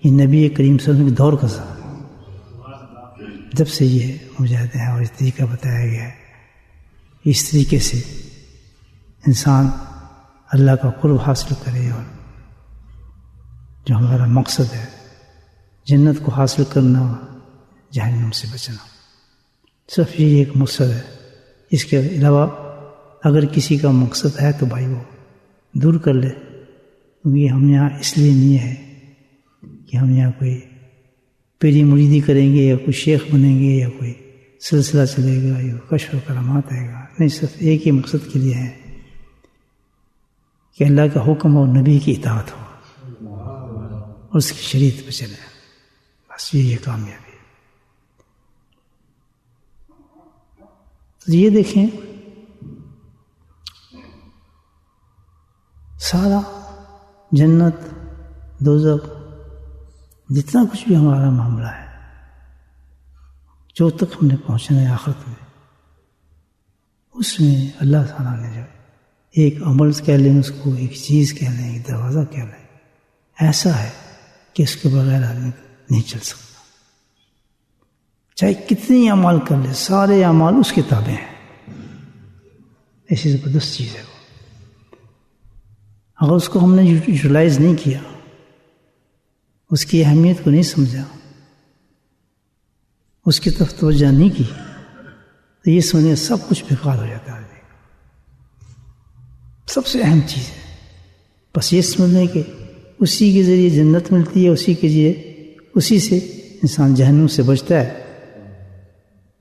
یہ نبی کریم صلی اللہ علیہ وسلم کے دور کا تھا جب سے یہ مجاہدے ہیں اور اس طریقہ بتایا گیا ہے. اس طریقے سے انسان اللہ کا قرب حاصل کرے اور جو ہمارا مقصد ہے جنت کو حاصل کرنا اور جہنم سے بچنا، صرف یہ ایک مقصد ہے. اس کے علاوہ اگر کسی کا مقصد ہے تو بھائی وہ دور کر لے، کیونکہ ہم یہاں اس لیے نہیں ہے کہ ہم یہاں کوئی پیری مریدی کریں گے یا کوئی شیخ بنیں گے یا کوئی سلسلہ چلے گا یا کشف و کرامات آئے گا. نہیں، صرف ایک ہی مقصد کے لیے ہے کہ اللہ کا حکم اور نبی کی اطاعت ہو اور اس کی شریعت پہ چلے. بس یہ کامیابی ہے. تو یہ دیکھیں سارا جنت دوزخ جتنا کچھ بھی ہمارا معاملہ ہے جو تک ہم نے پہنچنا ہے آخرت میں، اس میں اللہ تعالیٰ نے جو ایک عمل کہہ لیں اس کو، ایک چیز کہہ لیں، ایک دروازہ کہہ لیں، ایسا ہے کہ اس کے بغیر آدمی نہیں چل سکتا. چاہے کتنی اعمال کر لے، سارے اعمال اس کے تابع ہیں. ایسی زبردست چیز ہے وہ. اگر اس کو ہم نے یوٹیلائز نہیں کیا، اس کی اہمیت کو نہیں سمجھا، اس کی طرف توجہ نہیں کی، تو یہ سمجھے سب کچھ بیکار ہو جاتا ہے. سب سے اہم چیز ہے بس یہ سمجھنے کہ اسی کے ذریعے جنت ملتی ہے، اسی کے ذریعے اسی سے انسان جہنم سے بچتا ہے،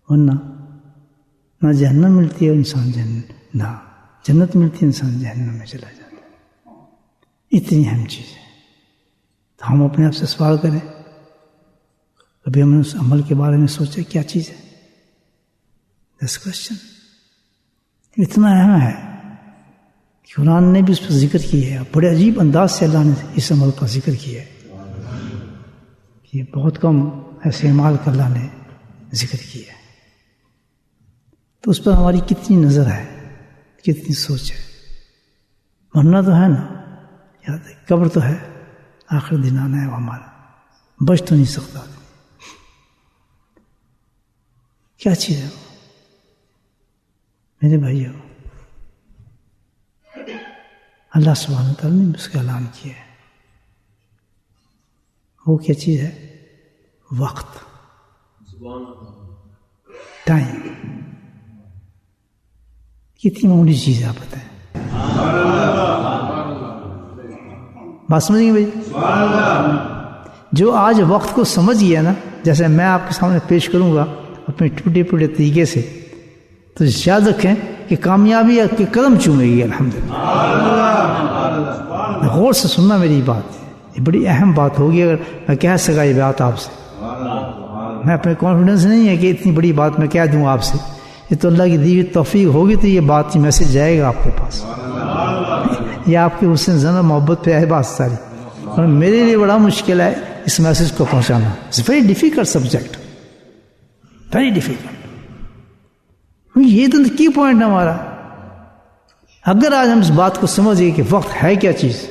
ورنہ نہ جہنم ملتی ہے انسان نہ جنت ملتی ہے، انسان جہنم میں چلا جاتا ہے. اتنی اہم چیز ہے. تو ہم اپنے آپ سے سوال کریں، کبھی ہم نے اس عمل کے بارے میں سوچا کیا چیز ہے؟ This question. اتنا اہم ہے کہ قرآن نے بھی اس پر ذکر کیا ہے. بڑے عجیب انداز سے اللہ نے اس عمل کا ذکر کیا ہے. یہ بہت کم ایسے اعمال کا اللہ نے ذکر کیا ہے. تو اس پر ہماری کتنی نظر ہے، کتنی سوچ ہے. مرنا تو ہے نا، یاد ہے قبر تو ہے، آخر دن آنا ہے وہ ہمارا، بچ تو نہیں سکتا. کیا چیز ہے وہ میرے بھائیو؟ اللہ سبحانہ وتعالیٰ نے اس کا اعلان کیا ہے. وہ کیا چیز ہے؟ وقت، ٹائم. کتنی معمولی چیز ہے آپ بتائیں. بات سمجھ گئے بھائی؟ جو آج وقت کو سمجھ گیا نا، جیسے میں آپ کے سامنے پیش کروں گا اپنے ٹوٹے پھوٹے طریقے سے، تو یاد رکھیں کہ کامیابی آپ کے قدم چومے گی. الحمدللہ. غور سے سننا میری بات، یہ بڑی اہم بات ہوگی. اگر میں کہہ سکا یہ بات آپ سے، میں اپنے کانفیڈنس نہیں ہے کہ اتنی بڑی بات میں کہہ دوں آپ سے، یہ تو اللہ کی دی ہوئی توفیق ہوگی تو یہ بات، یہ میسج جائے گا آپ کے پاس. یہ آپ کے حسن زن و محبت پہ ہے بات ساری. اور میرے لیے بڑا مشکل ہے اس میسج کو پہنچانا. It's very difficult subject, very difficult. یہ تو کی پوائنٹ ہے ہمارا. اگر آج ہم اس بات کو سمجھ گئے کہ وقت ہے کیا چیز،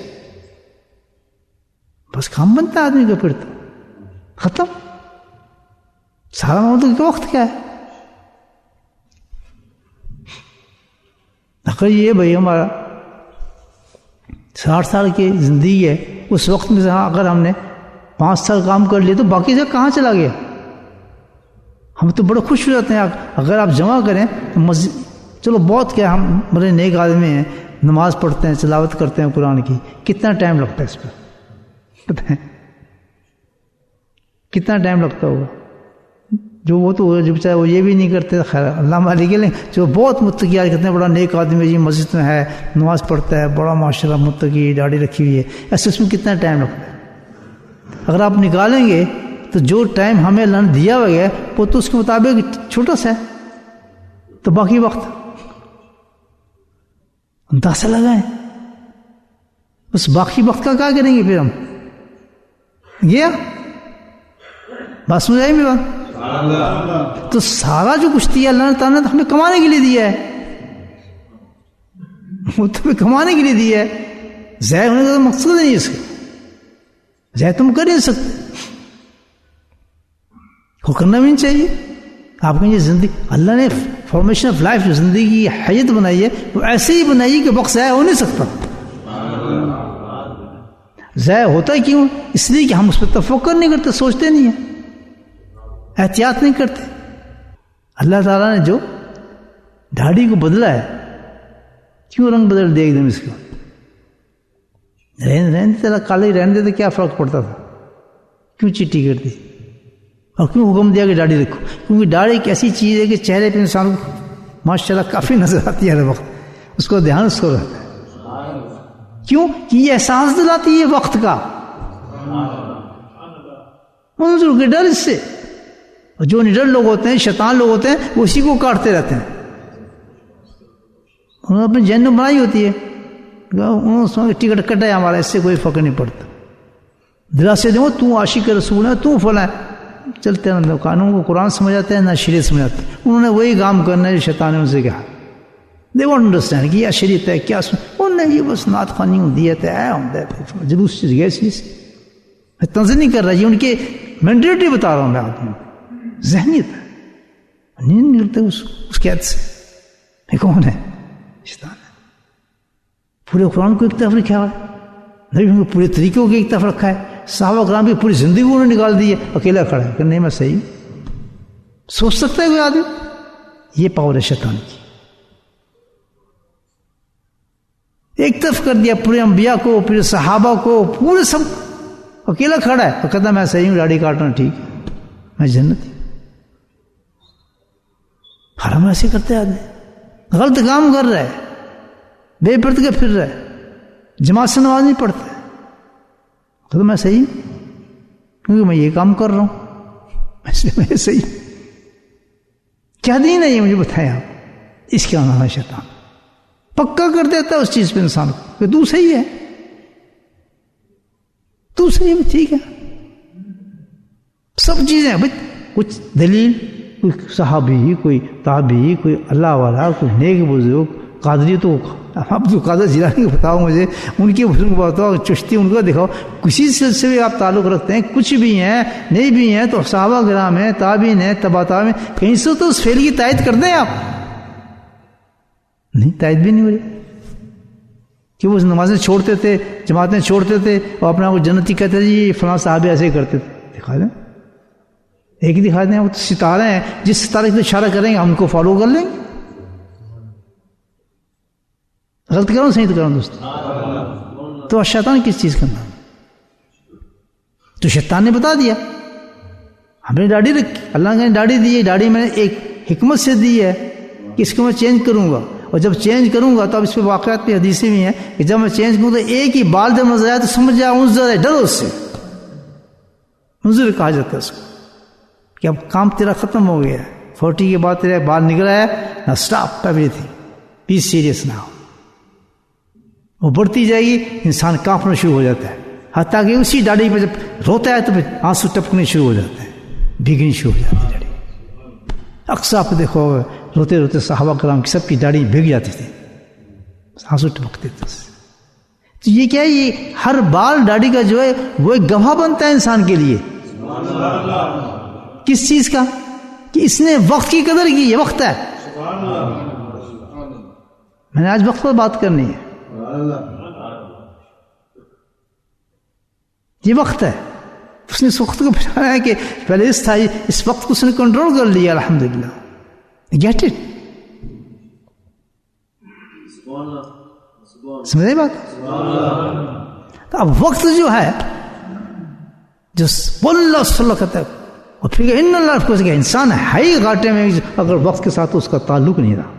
بس کام بنتا ہے آدمی کا، پھر تو ختم سارا معاملہ. کہ وقت کیا ہے؟ اگر یہ بھائی ہمارا 60 سال کی زندگی ہے، اس وقت میں سے اگر ہم نے 5 سال کام کر لیے تو باقی سے کہاں چلا گیا؟ ہم تو بڑے خوش ہو جاتے ہیں. اگر آپ جمع کریں تو چلو بہت کیا، ہم بڑے نیک آدمی ہیں، نماز پڑھتے ہیں، تلاوت کرتے ہیں قرآن کی، کتنا ٹائم لگتا ہے اس پہ؟ کتنا ٹائم لگتا ہوگا؟ جو وہ تو جو بچارے وہ یہ بھی نہیں کرتے، خیر اللہ مالک لیں. جو بہت متقی آج کتنے بڑا نیک آدمی جی، مسجد میں ہے، نماز پڑھتا ہے، بڑا ماشاء اللہ متقی، داڑھی رکھی ہوئی ہے، ایسے اس میں کتنا ٹائم لگتا ہے؟ اگر آپ نکالیں گے تو جو ٹائم ہمیں اللہ نے دیا ہوا ہے وہ تو اس کے مطابق چھوٹا سا ہے. تو باقی وقت اندازہ لگائیں، اس باقی وقت کا کیا کریں گے پھر ہم؟ گیا بات سمجھ آئی میری بات؟ تو سارا جو کچھ دیا اللہ تعالیٰ نے ہمیں کمانے کے لیے دیا ہے، وہ تو ہمیں کمانے کے لیے دیا ہے. ضائع ہونے کا تو مقصد نہیں اس کا. ضائع تم کر نہیں سکتے، وہ کرنا بھی نہیں چاہیے. آپ کہیں یہ زندگی اللہ نے فارمیشن آف لائف جو زندگی کی حیت بنائی ہے وہ ایسے ہی بنائی کہ وقت ضائع ہو نہیں سکتا. ضائع ہوتا کیوں؟ اس لیے کہ ہم اس پہ تفکر نہیں کرتے، سوچتے نہیں ہیں، احتیاط نہیں کرتے. اللہ تعالیٰ نے جو داڑھی کو بدلا ہے، کیوں رنگ بدل دیا ایک دم اس کا؟ رہنے دیتا کالے رہنے دیتے کیا فرق پڑتا تھا؟ کیوں چٹی کرتی اور کیوں حکم دیا کہ داڑھی رکھو؟ کیونکہ داڑھی ایک ایسی چیز ہے کہ چہرے پہ انسان کو ماشاءاللہ کافی نظر آتی ہے ہر وقت، اس کو دھیان اس کو رہتا ہے. کیوں کہ یہ احساس دلاتی ہے وقت کا، منظور کے ڈر اس سے. اور جو نڈر لوگ ہوتے ہیں، شیطان لوگ ہوتے ہیں، وہ اسی کو کاٹتے رہتے ہیں. انہوں نے اپنی جہنم بنائی ہوتی ہے، انہوں نے ٹکٹ کٹا ہے ہمارا، اس سے کوئی فرق نہیں پڑتا. دلاسے دوں تو عاشق رسول ہے، تو فلاں چلتے ہیں. قانون کو قرآن سمجھ آتے ہیں نہ شریعت سمجھ آتے ہیں. انہوں نے وہی کام کرنا ہے جو شیطان نے ان سے کہا. دے وانٹ انڈرسٹینڈ کہ کیا شریعت ہے کیا انہوں نے یہ بس نعت خوانی ہوں دی ہے جلوس چیز گئے چیز. میں تنظیم نہیں کر رہا، یہ ان کے مینٹلٹی بتا رہا ہوں میں آدمی کو، ذہنیت نہیں نکلتے اس قید سے. یہ کون ہے؟ شیطان ہے. پورے قرآن کو ایک طرف لکھا ہے، نبی پورے طریقوں کو ایک طرف رکھا ہے، صحابہ کرام کی پوری زندگی انہوں نے نکال دی ہے، اکیلا کھڑا ہے کہ نہیں میں صحیح سوچ سکتا ہے کوئی آدمی؟ یہ پاور ہے شیطان کی. ایک طرف کر دیا پورے انبیاء کو، پورے صحابہ کو، پورے سب، اکیلا کھڑا ہے تو کہتا میں صحیح ہوں، داڑھی کاٹنا ٹھیک ہے، میں جنتی. حرام ایسے کرتے آدمی، غلط کام کر رہا ہے، بے پرد کے پھر رہا ہے، جماعت سے نماز نہیں پڑھتا ہے تو میں صحیح ہوں کیونکہ میں یہ کام کر رہا ہوں، اس لیے میں صحیح. کیا دین ہے یہ مجھے بتائیں آپ؟ اس کا نام ہے شیطان. پکا کر دیتا ہے اس چیز پہ انسان کو کہ تو صحیح ہے، تو صحیح ہے، ٹھیک ہے. سب چیزیں بھائی، کچھ دلیل، کوئی صحابی، کوئی تابعی، کوئی اللہ والا، کوئی نیک بزرگ، قادری تو عبد القادر جیلانی کو بتاؤ، مجھے ان کے بزرگ کو بتاؤ، چشتی ان کو دکھاؤ، کسی سلسلے سے آپ تعلق رکھتے ہیں، کچھ بھی ہیں نہیں بھی ہیں تو صحابہ کرام ہیں، تابعین ہیں، تبع تابعین، کہیں سے تو اس فعل کی تائید کر دیں آپ. نہیں، تائید بھی نہیں ہو رہی کہ وہ نمازیں چھوڑتے تھے، جماعتیں چھوڑتے تھے اور اپنا وہ جنتی کہتے تھے جی فلاں صحابہ ایسے ہی کرتے تھے. دکھا دیں، ایک ہی دکھا دیں. وہ تو ستارے ہیں، جس ستارے سے اشارہ کریں گے ہم کو فالو کر لیں گے. غلط کروں صحیح تو کروں دوست. تو شیطان کس چیز کا نام؟ تو شیطان نے بتا دیا ہم نے داڑھی رکھی، اللہ نے داڑھی دی ہے، داڑھی میں نے ایک حکمت سے دی ہے کہ اس کو میں چینج کروں گا، اور جب چینج کروں گا تو اب اس پہ واقعات پہ حدیثیں بھی ہیں کہ جب میں چینج کروں تو ایک ہی بال جب نظر آئے تو سمجھ جائے انظر ہے، ڈرو اس سے. انظر کہا جاتا ہے اس کو کہ اب کام تیرا ختم ہو گیا ہے، 40 کے بعد تیرے بال نکل آیا ہے نا، stop everything, be serious نہ ہو. وہ بڑھتی جائے گی، انسان کانپنا شروع ہو جاتا ہے، حتیٰ کہ اسی داڑھی پہ جب روتا ہے تو پھر آنسو ٹپکنے شروع ہو جاتے ہیں، بھیگنی شروع ہو جاتی ہے داڑھی. اکثر آپ دیکھو روتے روتے صحابہ کرام کی سب کی داڑھی بھیگ جاتی تھی، آنسو ٹپکتے تھے. تو یہ کیا ہے، یہ ہر بال داڑھی کا جو ہے وہ ایک گواہ بنتا ہے انسان کے لیے. کس چیز کا؟ کہ اس نے وقت کی قدر کی. یہ وقت ہے، میں نے آج وقت پر بات کرنی ہے. یہ وقت ہے، اس نے اس وقت کو پہچانا ہے کہ پہلے اس تھا، اس وقت کو اس نے کنٹرول کر لیا. الحمدللہ. Get it? سمجھے بات؟ تو اب وقت جو ہے جو اللہ صلی اللہ کہتا ہے، اور پھر ان اللہ کو کہ انسان ہے ہی گھاٹے میں اگر وقت کے ساتھ اس کا تعلق نہیں رہا.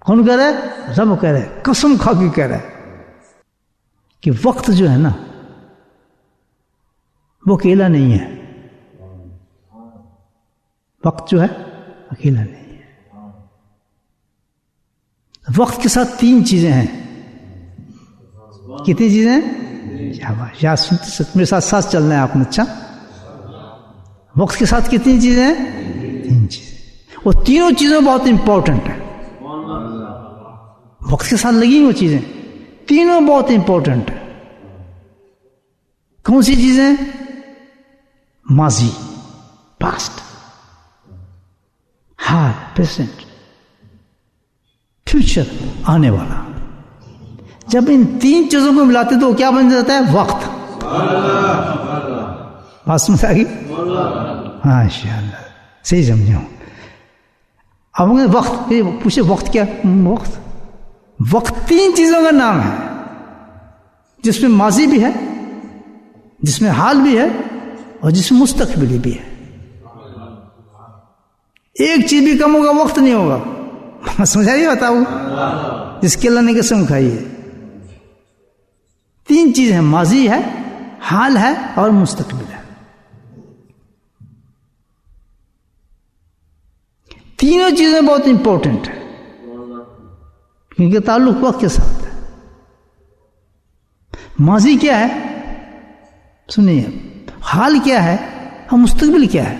کون کہہ رہا ہے؟ رب کہہ رہا ہے، قسم کھا کے کہہ رہا ہے کہ وقت جو ہے نا وہ اکیلا نہیں ہے. وقت جو ہے اکیلا نہیں ہے. وقت کے ساتھ 3 چیزیں ہیں. کتنی چیزیں ہیں؟ یا سنتے میرے ساتھ ساتھ چلنا ہے آپ نے. اچھا، وقت کے ساتھ کتنی چیزیں ہیں؟ 3 چیزیں. وہ تینوں چیزیں بہت امپورٹنٹ ہیں. وقت کے ساتھ لگی وہ چیزیں تینوں بہت امپورٹنٹ ہیں. کون سی چیزیں؟ ماضی، پاسٹ، حال، پریزنٹ، فیوچر، آنے والا. جب ان تین چیزوں کو ملاتے تو کیا بن جاتا ہے؟ وقت. بات سمجھ آ گئی؟ ہاں انشاءاللہ صحیح سمجھے ہوں. اب وقت پوچھے وقت کیا؟ وقت تین چیزوں کا نام ہے جس میں ماضی بھی ہے، جس میں حال بھی ہے، اور جس میں مستقبل بھی ہے. ایک چیز بھی کم ہوگا وقت نہیں ہوگا. سمجھائیے بتاؤ جس کی اللہ نے قسم کھائی ہے. تین چیز ہیں، ماضی ہے، حال ہے اور مستقبل ہے. تینوں چیزیں بہت امپورٹنٹ ہیں کیونکہ تعلق وقت کے ساتھ ہے. ماضی کیا ہے سنیے، حال کیا ہے اور مستقبل کیا ہے.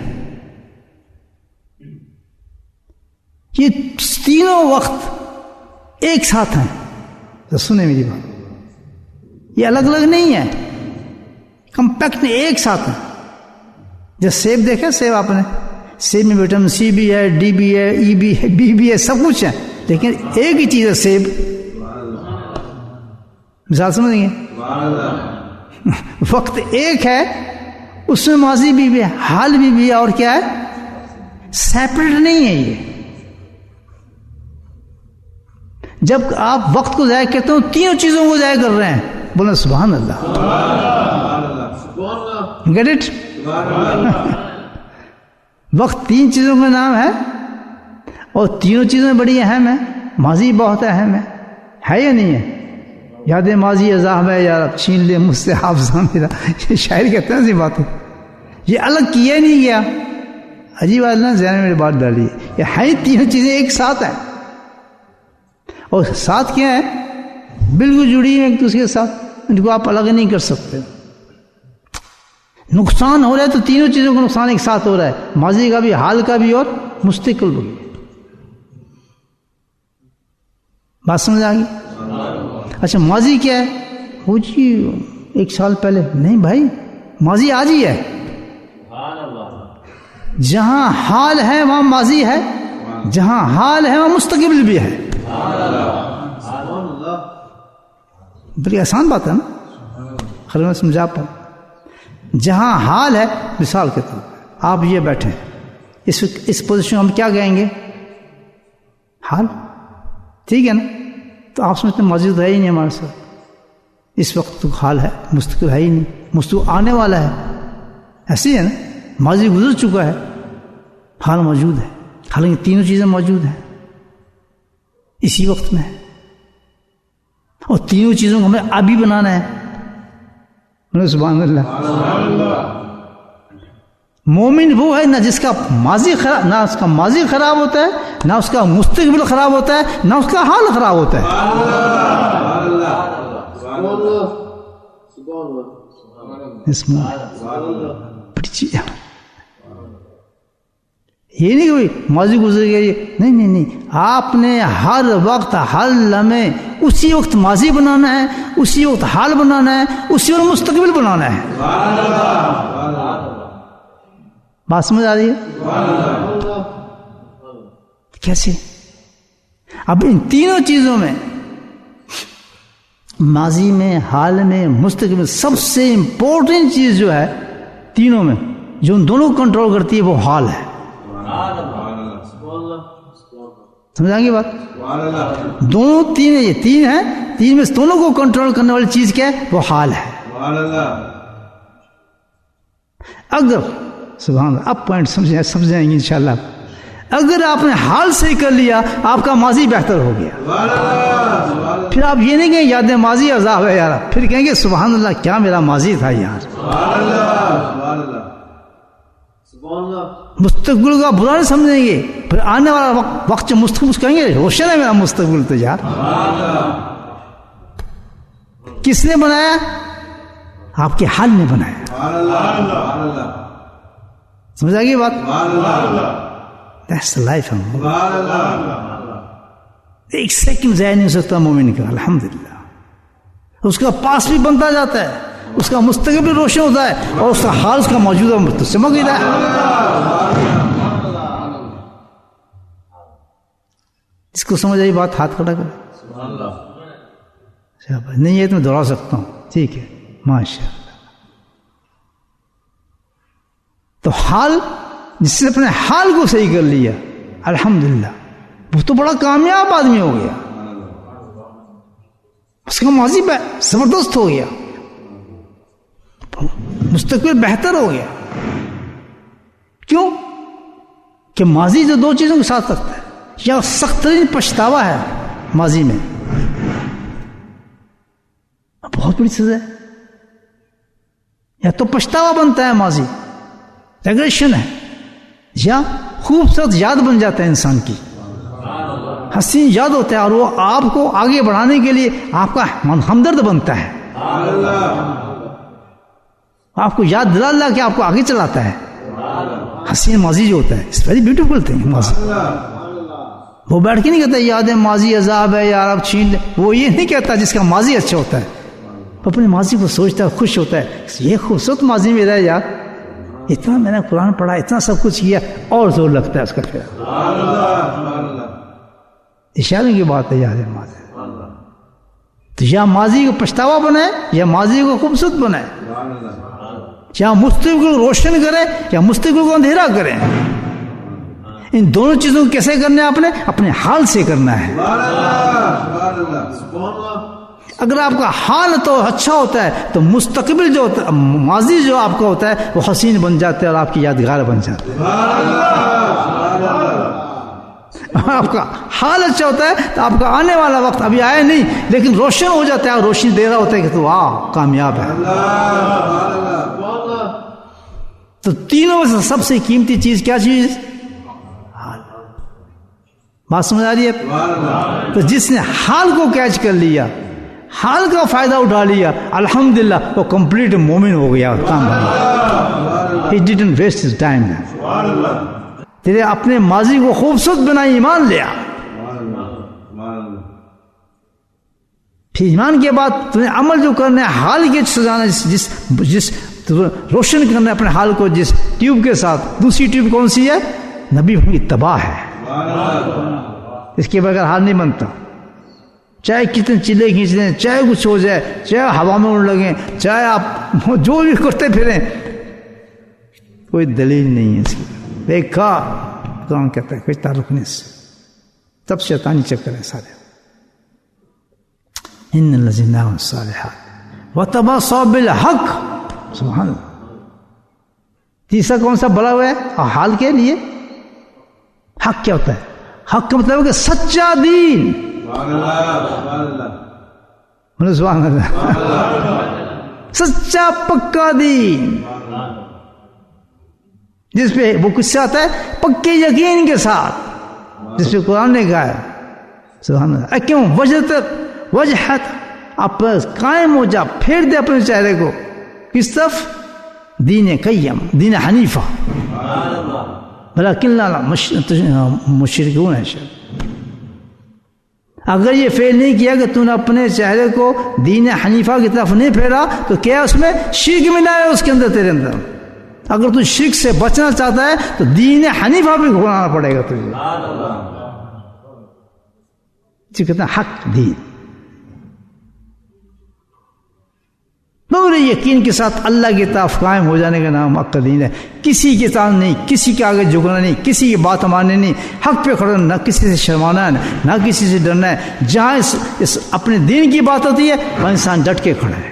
یہ تینوں وقت ایک ساتھ ہیں. تو سنیں میری بات، یہ الگ الگ نہیں ہے، کمپیکٹ میں ایک ساتھ ہیں. جیسے سیب دیکھا، سیب آپ نے، سیب میں وٹامن سی بھی ہے، ڈی بھی ہے، ای بھی ہے، بی بھی ہے، سب کچھ ہے، لیکن ایک ہی چیز ہے سیب. مثال سمجھ گے؟ وقت ایک ہے، اس میں ماضی بھی ہے، حال بھی ہے، اور کیا ہے؟ سیپریٹ نہیں ہے. یہ جب آپ وقت کو ضائع کرتے ہو تینوں چیزوں کو ضائع کر رہے ہیں. بولے سبحان اللہ. Get it? وقت تین چیزوں کا نام ہے اور تینوں چیزیں بڑی اہم ہیں. ماضی بہت اہم ہے یا نہیں ہے؟ یاد ماضی عذاب ہے یار، اب چھین لے مجھ سے حافظہ میرا. یہ شاعر کہتے ہیں ایسی بات ہے، یہ الگ کیا نہیں گیا. عجیب بات نا، ذہن میں میری بات ڈالی. یہ ہے تینوں چیزیں ایک ساتھ ہیں، اور ساتھ کیا ہے؟ بالکل جڑی ہیں ایک دوسرے کے ساتھ، ان کو آپ الگ نہیں کر سکتے. نقصان ہو رہا ہے تو تینوں چیزوں کا نقصان ایک ساتھ ہو رہا ہے، ماضی کا بھی، حال کا بھی، اور مستقبل بھی. بات سمجھ آ گئی؟ اچھا ماضی کیا ہے؟ وہ جی 1 سال پہلے نہیں بھائی، ماضی آج ہی ہے. جہاں حال ہے وہاں ماضی ہے، جہاں حال ہے وہاں مستقبل بھی ہے. بڑی آسان بات ہے نا، خیر میں سمجھا پاؤں. جہاں حال ہے، مثال کے طور پر آپ یہ بیٹھے اس پوزیشن ہم کیا کہیں گے؟ حال. ٹھیک ہے نا؟ تو آپ سمجھتے ہیں ماضی تو ہے ہی نہیں ہمارے ساتھ، اس وقت تو حال ہے، مستقبل ہے ہی نہیں، مستقبل آنے والا ہے. ایسے ہے نا، ماضی گزر چکا ہے، حال موجود ہے. حالانکہ تینوں چیزیں موجود ہیں اسی وقت میں، اور تینوں چیزوں کو ہمیں ابھی بنانا ہے. سبحان اللہ. مومن وہ ہے نہ جس کا ماضی خراب، نہ اس کا ماضی خراب ہوتا ہے، نہ اس کا مستقبل خراب ہوتا ہے، نہ اس کا حال خراب ہوتا ہے. اس میں بڑی چیز یہ نہیں کہ ماضی گزر گیا، نہیں، آپ نے ہر وقت، ہر لمحے اسی وقت ماضی بنانا ہے، اسی وقت حال بنانا ہے، اسی وقت مستقبل بنانا ہے. بات سمجھ آ رہی ہے؟ کیسے؟ اب ان تینوں چیزوں میں، ماضی میں، حال میں، مستقبل میں، سب سے امپورٹنٹ چیز جو ہے تینوں میں، جو ان دونوں کو کنٹرول کرتی ہے، وہ حال ہے. سمجھا گی بات؟ دونوں یہ تین ہیں، تین میں دونوں کو کنٹرول کرنے والی چیز کیا ہے؟ وہ حال ہے. اگر سبحان اللہ، اب پوائنٹ سمجھ جائیں گے انشاءاللہ. اگر آپ نے حال صحیح کر لیا، آپ کا ماضی بہتر ہو گیا. پھر آپ یہ نہیں کہیں یاد ماضی عذاب ہے یار، پھر کہیں گے سبحان اللہ کیا میرا ماضی تھا یار. مستقبل کا برا نہیں سمجھیں گے، پھر آنے والا وقت جو مستقبل کہیں گے روشن ہے میرا مستقبل تو یار. کس نے بنایا؟ آپ کے حال نے بنایا. سمجھ آئے گی بات؟ That's the life. ایک سیکنڈ ضائع نہیں ہو سکتا مومن کا. الحمدللہ اس کا پاس بھی بنتا جاتا ہے اس کا مستقبل روشن ہوتا ہے اور اس کا حال اس کا موجودہ مرتب چمک گیا ہے. اس کو سمجھ آئی بات؟ ہاتھ کھڑا کرے. نہیں ہے تو میں دوہرا سکتا ہوں. ٹھیک ہے، ماشاء اللہ. تو حال، جس نے اپنے حال کو صحیح کر لیا الحمدللہ، وہ تو بڑا کامیاب آدمی ہو گیا. اس کا ماضی زبردست ہو گیا، مستقبل بہتر ہو گیا. کیوں کہ ماضی جو دو چیزوں کے ساتھ رکھتا ہے، یا سخت ترین پچھتاوا ہے ماضی میں، بہت بڑی سزا ہے. یا تو پچھتاوا بنتا ہے ماضی، ریگریشن ہے، یا خوبصورت یاد بن جاتا ہے انسان کی، حسین یاد ہوتا ہے، اور وہ آپ کو آگے بڑھانے کے لیے آپ کا ہمدرد بنتا ہے. آپ کو یاد دلا کہ آپ کو آگے چلاتا ہے. حسین ماضی جو ہوتا ہے، اٹس ویری بیوٹیفل تھنگ. ماضی وہ بیٹھ کے نہیں کہتا یاد ہے ماضی عذاب ہے یار اب چھین لے، وہ یہ نہیں کہتا جس کا ماضی اچھا ہوتا ہے. وہ اپنے ماضی کو سوچتا ہے، خوش ہوتا ہے، یہ خوبصورت ماضی میرا ہے یار، اتنا میں نے قرآن پڑھا، اتنا سب کچھ کیا، اور زور لگتا ہے اس کا. پھر اشارے کی بات ہے یاد ہے ماضی. تو یا ماضی کو پچھتاوا بنائے یا ماضی کو خوبصورت بنائے، یا مستقبل کو روشن کرے یا مستقبل کو اندھیرا کرے. ان دونوں چیزوں کو کیسے کرنا ہے؟ آپ نے اپنے حال سے کرنا ہے. اگر آپ کا حال تو اچھا ہوتا ہے تو مستقبل جو ہوتا ہے، ماضی جو آپ کا ہوتا ہے، وہ حسین بن جاتا ہے اور آپ کی یادگار بن جاتا ہے. آپ کا حال اچھا ہوتا ہے تو آپ کا آنے والا وقت ابھی آیا نہیں لیکن روشن ہو جاتا ہے، اور روشنی دے رہا ہوتا ہے کہ تو کامیاب ہے. تو تینوں میں سے سب سے قیمتی چیز کیا چیز؟ حال. بات سمجھ آ رہی ہے؟ تو جس نے حال کو کیچ کر لیا، حال کا فائدہ اٹھا لیا، الحمدللہ وہ کمپلیٹ مومن ہو گیا. کام He didn't waste his time. تیرے اپنے ماضی کو خوبصورت بنا، ایمان لیا. پھر ایمان کے بعد تمہیں عمل جو کرنا ہے، حال کے سجانا، جس روشن کرنا ہے اپنے حال کو جس ٹیوب کے ساتھ. دوسری ٹیوب کون سی ہے؟ نبی کی اتباع ہے. اس کے بغیر حال نہیں بنتا. چاہے کتنے چلے کھینچ لیں، چاہے کچھ ہو جائے، چاہے ہوا میں اڑ لگیں، چاہے آپ جو بھی کرتے پھریں، کوئی دلیل نہیں ہے اس کی. بیکار. قرآن کہتا ہے کوئی تعلق نہیں سے. تب شیطانی چکر ہے سارے. ان الذین آمنوا الصالحات وتواصوا بالحق. سبحان اللہ. تیسرا کون سا بڑا ہوا ہے حال کے لیے؟ حق کیا ہوتا ہے؟ حق کا مطلب ہے کہ سچا دین. سبحان اللہ. سچا پکا دین جس پہ وہ کس سے آتا ہے؟ پکے یقین کے ساتھ، جس پہ قرآن نے کہا ہے. سبحان اللہ. کیوں؟ وجہت آپ قائم ہو جا، پھیر دے اپنے چہرے کو کس طرف؟ دین قیم، دین حنیفہ. ولیکن لا مشرکون ہے. اگر یہ فعل نہیں کیا کہ تو نے اپنے چہرے کو دین حنیفہ کی طرف نہیں پھیرا تو کیا اس میں شرک ملا ہے اس کے اندر تیرے اندر. اگر تو شرک سے بچنا چاہتا ہے تو دین حنیفہ بھی گھورانا پڑے گا تجھے. کہتے ہیں حق دین. پورے یقین کے ساتھ اللہ کی طرف قائم ہو جانے کا نام حق دین ہے. کسی کے ساتھ نہیں، کسی کے آگے جھکنا نہیں، کسی کی بات ماننی نہیں، حق پہ کھڑا، نہ کسی سے شرمانا ہے نہ کسی سے ڈرنا ہے. جہاں اس اپنے دین کی بات ہوتی ہے وہ انسان ڈٹ کے کھڑا ہے.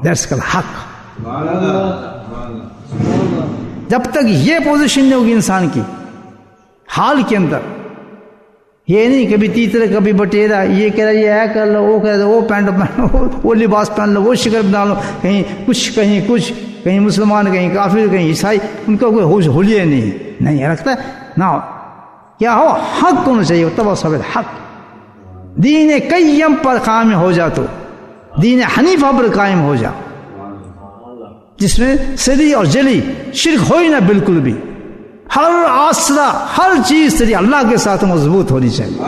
دیٹس کال حق. جب تک یہ پوزیشن نہیں ہوگی انسان کی حال کے اندر، یہ نہیں کبھی تیترا کبھی بٹیرا، یہ کہہ رہا یہ ہے کر لو، وہ کہہ رہا وہ پینٹ پہن لو، وہ لباس پہن لو، وہ شکر بنا لو، کہیں کچھ کہیں کچھ، کہیں مسلمان کہیں کافر کہیں عیسائی، ان کا کوئی حلیہ نہیں رکھتا ہے. نہ کیا ہو حق ہونا چاہیے. تواصوا بالحق. دین قیم پر قائم ہو جا، تو دین حنیفہ پر قائم ہو جا، جس میں سری اور جلی شرک ہو ہی نہ بالکل بھی. ہر آسرا، ہر چیز تیری اللہ کے ساتھ مضبوط ہونی چاہیے.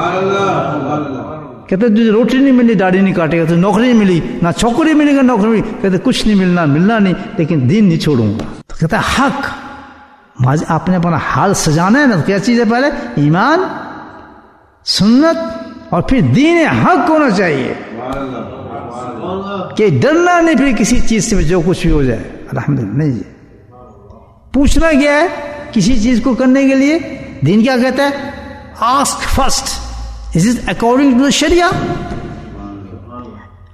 کہتے تجھے روٹی نہیں ملی داڑھی نہیں کاٹے گا، تجھے نوکری نہیں ملی نہ چھوکری ملے گا نوکری ملی، کہتے کچھ نہیں ملنا نہیں لیکن دین نہیں چھوڑوں گا. تو کہتا ہے حق، آپ نے اپنا حال سجانا ہے نا. کیا چیز ہے؟ پہلے ایمان، سنت اور پھر دین حق ہونا چاہیے کہ ڈرنا نہیں پھر کسی چیز سے جو کچھ بھی ہو جائے. الحمدللہ نہیں جی، پوچھنا کیا ہے کسی چیز کو کرنے کے لیے؟ دین کیا کہتا ہے؟ Ask first is it according to the شریعہ.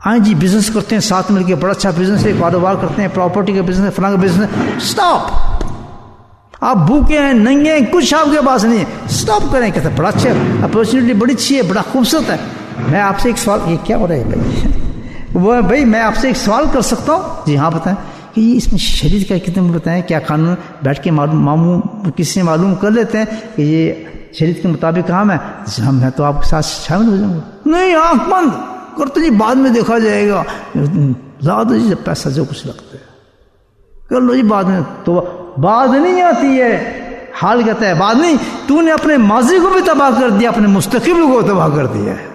ہاں جی بزنس کرتے ہیں ساتھ مل کے، بڑا اچھا بزنس ہے، کاروبار کرتے ہیں، پراپرٹی کا بزنس ہے، فلاں کا بزنس ہے. اسٹاپ. آپ بھوکے ہیں، ننگے ہیں، کچھ آپ کے پاس نہیں ہے، اسٹاپ کریں. کہتے ہیں بڑا اچھا اپرچونیٹی، بڑی اچھی ہے، بڑا خوبصورت ہے. میں آپ سے ایک سوال، یہ کیا ہو رہا ہے بھائی؟ وہ بھائی میں آپ سے ایک سوال کر سکتا ہوں؟ جی ہاں بتائیں. کہ یہ اس میں شریعت کا کتنے بتائیں کیا قانون؟ بیٹھ کے معلوم کسی سے معلوم کر لیتے ہیں کہ یہ شریعت کے مطابق کام ہے. میں تو آپ کے ساتھ شامل ہو جاؤں گا. نہیں، آنکھ بند کرتے جی، بعد میں دیکھا جائے گا، زیادہ جی پیسہ جو کچھ لگتا ہے کر لو جی بعد میں. تو بعد نہیں آتی ہے. حال کہتا ہے بعد نہیں. تو نے اپنے ماضی کو بھی تباہ کر دیا، اپنے مستقبل کو تباہ کر دیا ہے.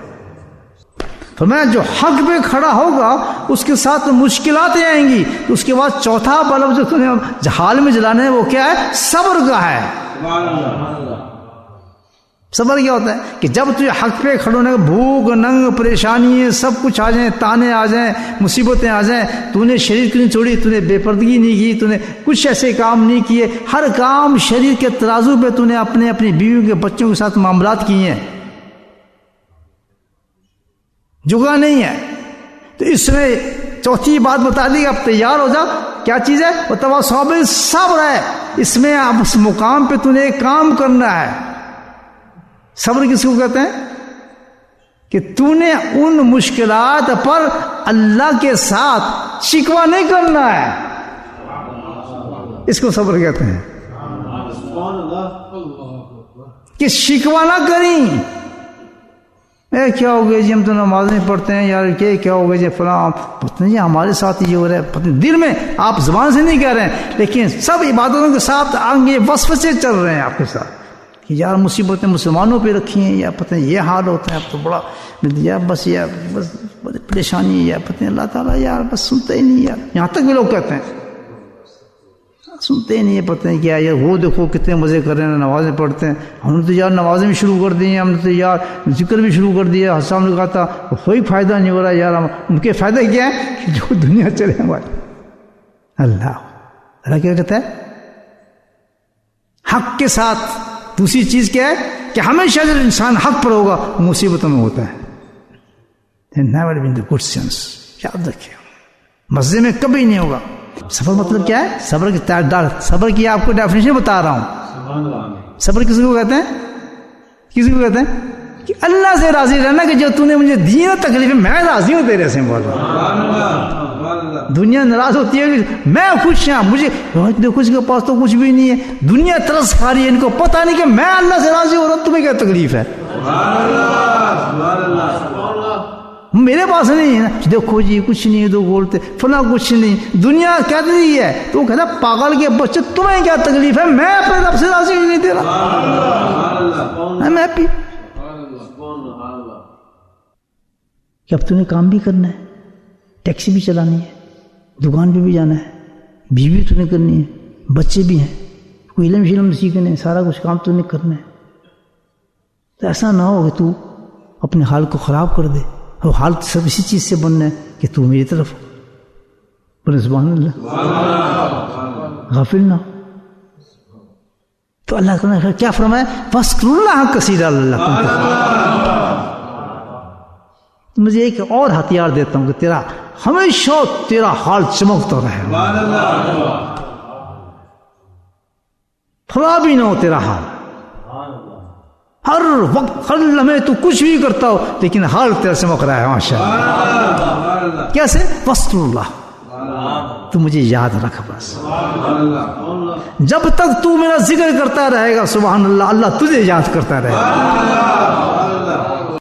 فرمایا جو حق پہ کھڑا ہوگا اس کے ساتھ مشکلات آئیں گی. اس کے بعد چوتھا بلب جو تم نے حال میں جلانا ہے وہ کیا ہے؟ صبر کا ہے. صبر کیا ہوتا ہے؟ کہ جب تجھے حق پہ کھڑے ہونے کا بھوک ننگ پریشانی سب کچھ آ جائیں، تانے آ جائیں، مصیبتیں آ جائیں، تو نے شریعت کی نہیں چھوڑی، تو نے بے پردگی نہیں کی، تو نے کچھ ایسے کام نہیں کیے، ہر کام شریعت کے ترازو پہ تو نے اپنی بیوی کے بچوں کے ساتھ معاملات کیے ہیں، جھکا نہیں ہے. تو اس میں چوتھی بات بتا دی کہ اب تیار ہو جا. کیا چیز ہے؟ وہ تواصوا بالصبر ہے. اس میں اب اس مقام پہ تو نے ایک کام کرنا ہے. صبر کس کو کہتے ہیں؟ کہ تو نے ان مشکلات پر اللہ کے ساتھ شکوہ نہیں کرنا ہے، اس کو صبر کہتے ہیں. کہ شکوہ نہ کریں. کیا ہو گیا جی ہم تو نماز نہیں پڑھتے ہیں یار، کیا ہو گیا جی فلاں، پتہ نہیں ہمارے ساتھ یہ ہو رہا ہے، پتہ نہیں. دل میں آپ زبان سے نہیں کہہ رہے ہیں لیکن سب عبادتوں کے ساتھ آگے وسوسے چل رہے ہیں آپ کے ساتھ کہ یار مصیبتیں مسلمانوں پہ رکھی ہیں، یا پتہ نہیں یہ حال ہوتا ہے اب تو بڑا یار بس بڑی پریشانی ہے، یا پتہ نہیں اللہ تعالیٰ یار بس سنتے ہی نہیں یار. یہاں تک بھی لوگ کہتے ہیں سنتے ہی نہیں ہے، پتہ نہیں کیا یار. وہ دیکھو کتنے مزے کر رہے ہیں، نمازیں پڑھتے ہیں. ہم نے تو یار نمازیں بھی شروع کر دی ہیں، ہم نے تو یار ذکر بھی شروع کر دیا. حسام نے کہا تھا کوئی فائدہ نہیں ہو رہا یار. ان کے فائدہ کیا ہے کہ جو دنیا چلے ہماری. اللہ کیا کہتا ہے؟ حق کے ساتھ. دوسری چیز کیا ہے کہ ہمیشہ جب انسان حق پر ہوگا مصیبتوں میں ہوتا ہے. Never in the good sense. یاد رکھیں مزے میں کبھی نہیں ہوگا. صبر مطلب کیا ہے؟ صبر کی صبر کی آپ کو ڈیفینیشن بتا رہا ہوں. صبر کسی کو کہتے ہیں؟ کسی کو کہتے ہیں کہ اللہ سے راضی رہنا کہ جو تو نے مجھے دی نا تکلیف میں راضی ہوں تیرے سے. بول رہا دنیا ناراض ہوتی ہے کہ میں خوش ہوں، مجھے دیکھو اس کے پاس تو کچھ بھی نہیں ہے، دنیا ترس کھا رہی ہے، ان کو پتہ نہیں کہ میں اللہ سے راضی ہو رہا ہوں، تمہیں کیا تکلیف ہے؟ میرے پاس نہیں ہے نا. دیکھو جی کچھ نہیں ہے تو بولتے فلاں کچھ نہیں. دنیا کہہ رہی ہے تو وہ کہتا پاگل کے بچے تمہیں کیا تکلیف ہے؟ میں اپنے رب سے راضی نہیں دے رہا، میں ہیپی. کہ اب تمہیں کام بھی کرنا ہے، ٹیکسی بھی چلانی ہے، دکان پہ بھی جانا ہے، بیوی تمہیں کرنی ہے، بچے بھی ہیں، کوئی علم سیکھنے، سارا کچھ کام تمہیں کرنا ہے. تو ایسا نہ ہو کہ تو اپنے حال کو خراب کر دے. اور حال سب اسی چیز سے بننا ہے کہ تو میری طرف بولے سبحان اللہ، غافل نہ. تو اللہ تعالیٰ نے کیا فرمایا؟ فَاذْكُرُوا اللَّهَ كَثِيرًا لَعَلَّكُمْ. مجھے ایک اور ہتھیار دیتا ہوں کہ تیرا ہمیشہ تیرا حال چمکتا رہے، خراب ہی نہ ہو تیرا حال. ہر وقت ہر لمحے تو کچھ بھی کرتا ہو لیکن حال تیرا چمک رہا ہے ماشاءاللہ. کیسے؟ فَاذْكُرُوا اللَّهَ، تو مجھے یاد رکھ بس. جب تک تو میرا ذکر کرتا رہے گا سبحان اللہ، اللہ تجھے یاد کرتا رہے گا.